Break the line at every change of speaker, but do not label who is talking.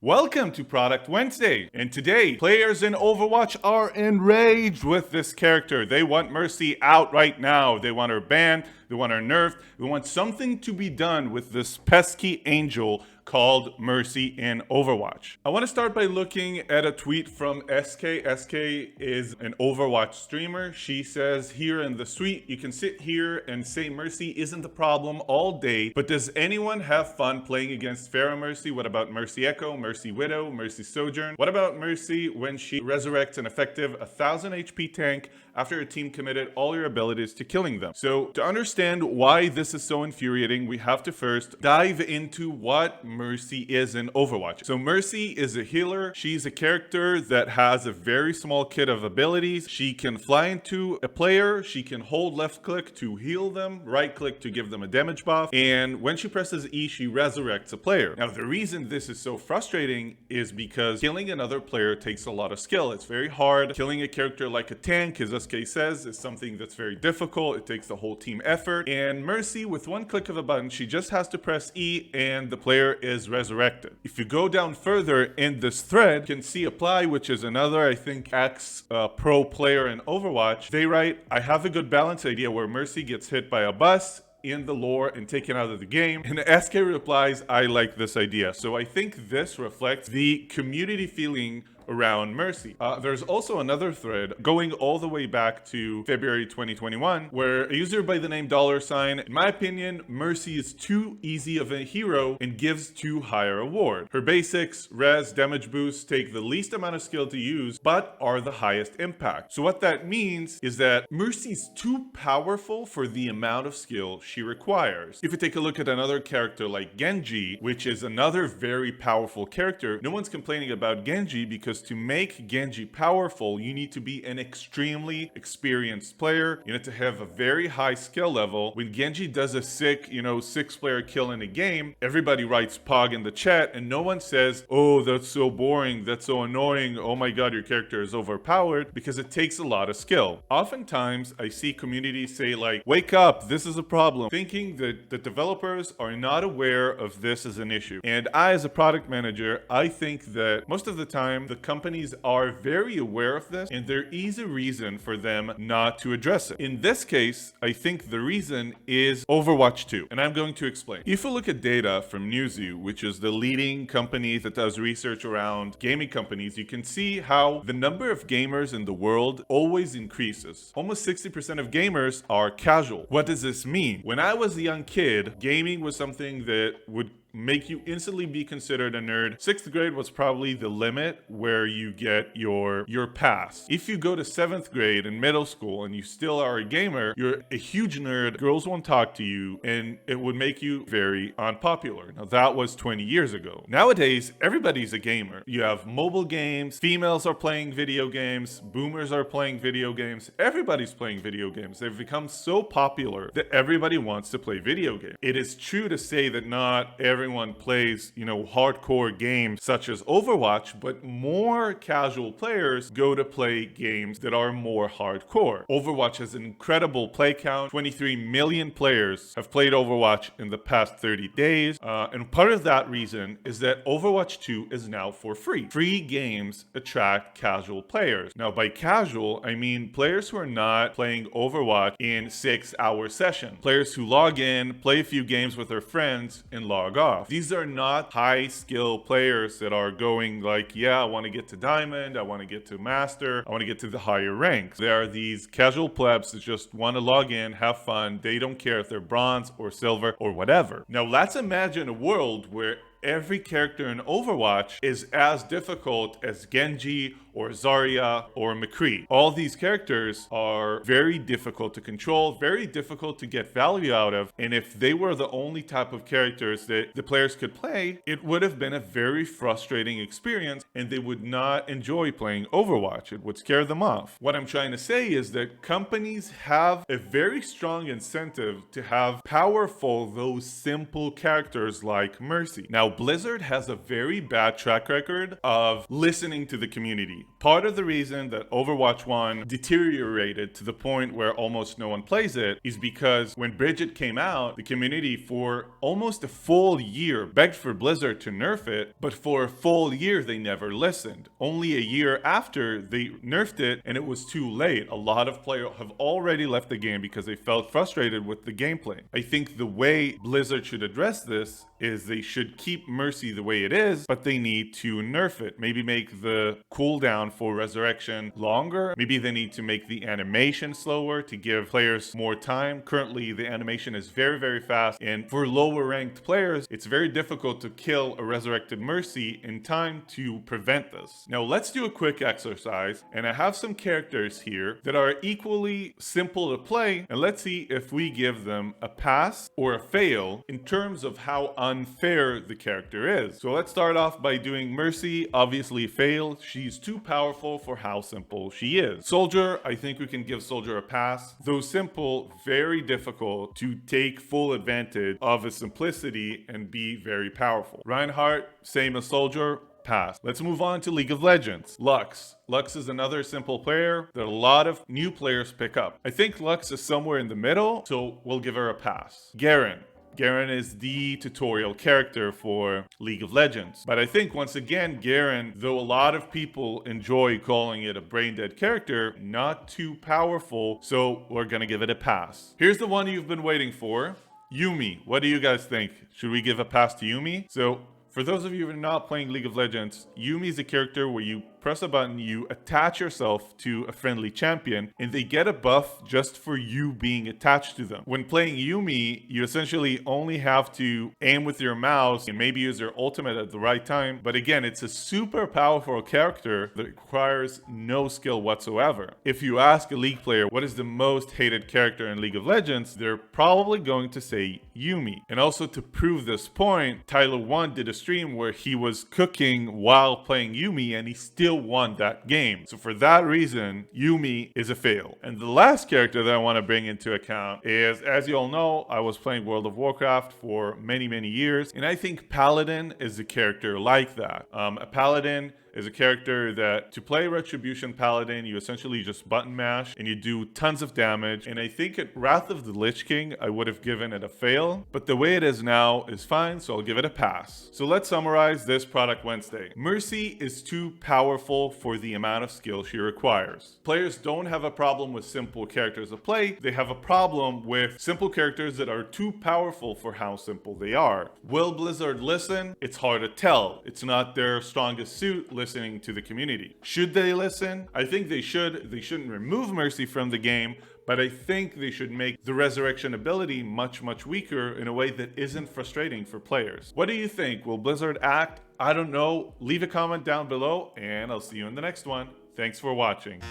Welcome to Product Wednesday, and today, players in Overwatch are enraged with this character. They want Mercy out right now. They want her banned, they want her nerfed, they want something to be done with this pesky angel called Mercy in Overwatch. I want to start by looking at a tweet from SK. SK is an Overwatch streamer. She says here in the tweet, you can sit here and say Mercy isn't the problem all day, but does anyone have fun playing against Pharah Mercy? What about Mercy Echo, Mercy Widow, Mercy Sojourn? What about Mercy when she resurrects an effective 1000 HP tank after a team committed all your abilities to killing them? So to understand why this is so infuriating, we have to first dive into what Mercy is in Overwatch. So Mercy is a healer. She's a character that has a very small kit of abilities. She can fly into a player. She can hold left click to heal them, right click to give them a damage buff. And when she presses E, she resurrects a player. Now, the reason this is so frustrating is because killing another player takes a lot of skill. It's very hard. Killing a character like a tank, as SK says, is something that's very difficult. It takes the whole team effort. And Mercy, with one click of a button, she just has to press E and the player is resurrected. If you go down further in this thread, you can see Apply, which is another, I think, ex-pro player in Overwatch. They write, I have a good balance idea where Mercy gets hit by a bus in the lore and taken out of the game. And SK replies, I like this idea. So I think this reflects the community feeling around Mercy. There's also another thread going all the way back to February 2021 where a user by the name $, in my opinion, Mercy is too easy of a hero and gives too high a reward. Her basics, res, damage boosts take the least amount of skill to use, but are the highest impact. So what that means is that Mercy's too powerful for the amount of skill she requires. If you take a look at another character like Genji, which is another very powerful character, no one's complaining about Genji because to make Genji powerful, you need to be an extremely experienced player. You need to have a very high skill level. When Genji does a sick, 6-player kill in a game, everybody writes Pog in the chat and no one says, oh, that's so boring, that's so annoying, oh my god, your character is overpowered, because it takes a lot of skill. Oftentimes, I see communities say like, wake up, this is a problem, thinking that the developers are not aware of this as an issue. And I, as a product manager, I think that most of the time, the companies are very aware of this and there is a reason for them not to address it. In this case, I think the reason is Overwatch 2, and I'm going to explain. If you look at data from Newzoo, which is the leading company that does research around gaming companies, you can see how the number of gamers in the world always increases. Almost 60% of gamers are casual. What does this mean? When I was a young kid, gaming was something that would make you instantly be considered a nerd. 6th grade was probably the limit where you get your pass. If you go to 7th grade in middle school and you still are a gamer, you're a huge nerd, girls won't talk to you, and it would make you very unpopular. Now that was 20 years ago. Nowadays, everybody's a gamer. You have mobile games, females are playing video games, boomers are playing video games, everybody's playing video games. They've become so popular that everybody wants to play video games. It is true to say that not everyone plays, hardcore games such as Overwatch, but more casual players go to play games that are more hardcore. Overwatch has an incredible play count. 23 million players have played Overwatch in the past 30 days. And part of that reason is that Overwatch 2 is now for free. Free games attract casual players. Now, by casual, I mean players who are not playing Overwatch in 6-hour session. Players who log in, play a few games with their friends, and log off. These are not high skill players that are going like, yeah, I want to get to Diamond, I want to get to Master, I want to get to the higher ranks. There are these casual plebs that just want to log in, have fun. They don't care if they're bronze or silver or whatever. Now let's imagine a world where every character in Overwatch is as difficult as Genji or Zarya or McCree. All these characters are very difficult to control, very difficult to get value out of, and if they were the only type of characters that the players could play, it would have been a very frustrating experience and they would not enjoy playing Overwatch. It would scare them off. What I'm trying to say is that companies have a very strong incentive to have powerful, though simple characters like Mercy. Now, Blizzard has a very bad track record of listening to the community. community. Part of the reason that Overwatch 1 deteriorated to the point where almost no one plays it is because when Bridget came out, the community for almost a full year begged for Blizzard to nerf it, but for a full year they never listened. Only a year after they nerfed it, and it was too late. A lot of players have already left the game because they felt frustrated with the gameplay. I think the way Blizzard should address this is they should keep Mercy the way it is, but they need to nerf it. Maybe make the cooldown for Resurrection longer. Maybe they need to make the animation slower to give players more time. Currently, the animation is very, very fast, and for lower ranked players, it's very difficult to kill a resurrected Mercy in time to prevent this. Now, let's do a quick exercise, and I have some characters here that are equally simple to play, and let's see if we give them a pass or a fail in terms of how unfair the character is. So let's start off by doing Mercy. Obviously fail. She's too powerful for how simple she is. Soldier, I think we can give Soldier a pass. Though simple, very difficult to take full advantage of his simplicity and be very powerful. Reinhardt, same as Soldier, pass. Let's move on to League of Legends. Lux. Lux is another simple player that a lot of new players pick up. I think Lux is somewhere in the middle, so we'll give her a pass. Garen. Garen is the tutorial character for League of Legends. But I think once again, Garen, though a lot of people enjoy calling it a brain-dead character, not too powerful, so we're gonna give it a pass. Here's the one you've been waiting for. Yuumi. What do you guys think? Should we give a pass to Yuumi? So, for those of you who are not playing League of Legends, Yuumi is a character where you press a button, you attach yourself to a friendly champion, and they get a buff just for you being attached to them. When playing Yuumi, you essentially only have to aim with your mouse and maybe use your ultimate at the right time. But again, it's a super powerful character that requires no skill whatsoever. If you ask a League player what is the most hated character in League of Legends, they're probably going to say Yuumi. And also to prove this point, Tyler1 did a stream where he was cooking while playing Yuumi, and he still won that game. So for that reason, Yuumi is a fail. And the last character that I want to bring into account is, as you all know, I was playing World of Warcraft for many, many years, and I think Paladin is a character like that. A Paladin is a character that to play Retribution Paladin, you essentially just button mash and you do tons of damage. And I think at Wrath of the Lich King, I would have given it a fail, but the way it is now is fine, so I'll give it a pass. So let's summarize this Product Wednesday. Mercy is too powerful for the amount of skill she requires. Players don't have a problem with simple characters to play, they have a problem with simple characters that are too powerful for how simple they are. Will Blizzard listen? It's hard to tell. It's not their strongest suit, listening to the community. Should they listen? I think they should. They shouldn't remove Mercy from the game, but I think they should make the resurrection ability much, much weaker in a way that isn't frustrating for players. What do you think? Will Blizzard act? I don't know. Leave a comment down below, and I'll see you in the next one. Thanks for watching.